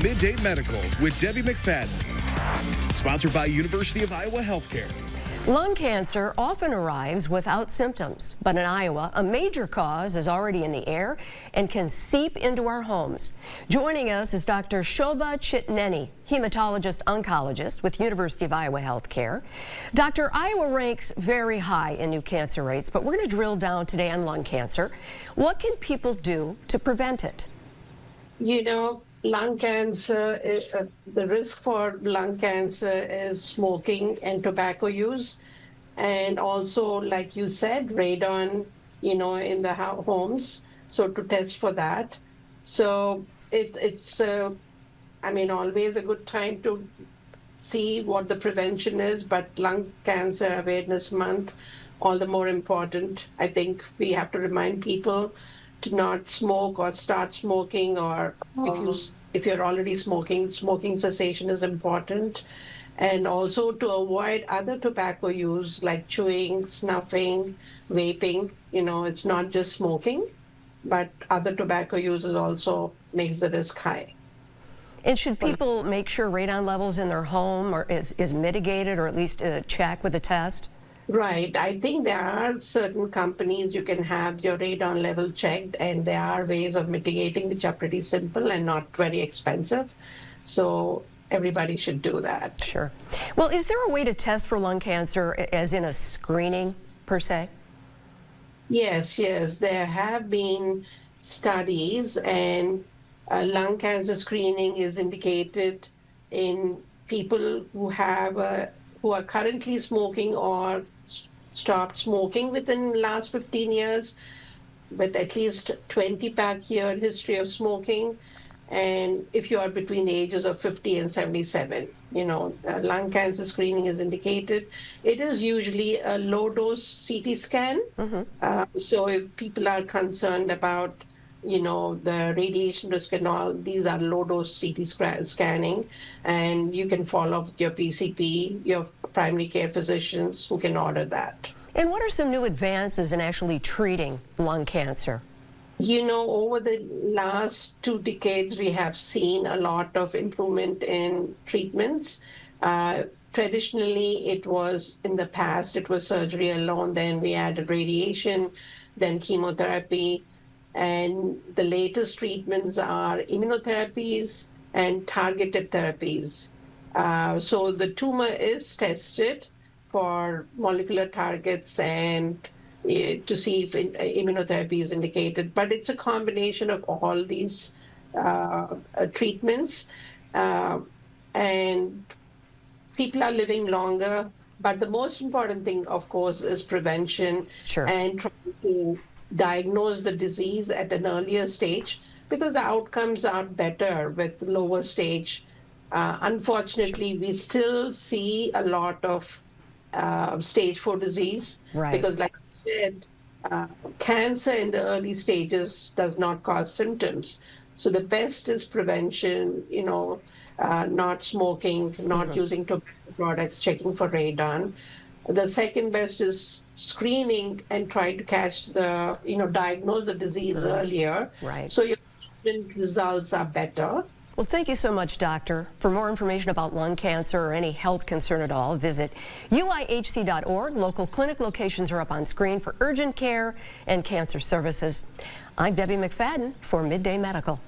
Midday Medical with Debbie McFadden. Sponsored by University of Iowa Healthcare. Lung cancer often arrives without symptoms, but in Iowa, a major cause is already in the air and can seep into our homes. Joining us is Dr. Shobha Chitneni, hematologist-oncologist with University of Iowa Healthcare. Doctor, Iowa ranks very high in new cancer rates, but we're going to drill down today on lung cancer. What can people do to prevent it? You know, lung cancer, the risk for lung cancer is smoking and tobacco use. And also, like you said, radon, in the homes. So to test for that. So it's always a good time to see what the prevention is, but Lung Cancer Awareness Month, all the more important. I think we have to remind people to not smoke or start smoking, or if you're already smoking cessation is important. And also to avoid other tobacco use like chewing, snuffing, vaping. It's not just smoking, but other tobacco uses also makes the risk high. And should people make sure radon levels in their home is mitigated, or at least check with a test? Right. I think there are certain companies you can have your radon level checked, and there are ways of mitigating which are pretty simple and not very expensive. So everybody should do that. Sure. Well, is there a way to test for lung cancer, as in a screening per se? Yes. There have been studies, and lung cancer screening is indicated in people who are currently smoking or stopped smoking within the last 15 years, with at least 20-pack year history of smoking. And if you are between the ages of 50 and 77, lung cancer screening is indicated. It is usually a low-dose CT scan. So if people are concerned about the radiation risk and all, these are low-dose CT scanning, and you can follow up with your PCP, your primary care physicians, who can order that. And what are some new advances in actually treating lung cancer? Over the last 2 decades, we have seen a lot of improvement in treatments. Traditionally, in the past, it was surgery alone, then we added radiation, then chemotherapy. And the latest treatments are immunotherapies and targeted therapies. So the tumor is tested for molecular targets and to see if immunotherapy is indicated. But it's a combination of all these treatments. And people are living longer. But the most important thing, of course, is prevention. Sure. And trying to diagnose the disease at an earlier stage, because the outcomes are better with lower stage. Unfortunately, we still see a lot of stage 4 disease, right? Because like I said, cancer in the early stages does not cause symptoms. So the best is prevention, not smoking, not using tobacco products, checking for radon. The second best is screening and trying to catch diagnose the disease earlier. Right. So your treatment results are better. Well, thank you so much, Doctor. For more information about lung cancer or any health concern at all, visit uihc.org. Local clinic locations are up on screen for urgent care and cancer services. I'm Debbie McFadden for Midday Medical.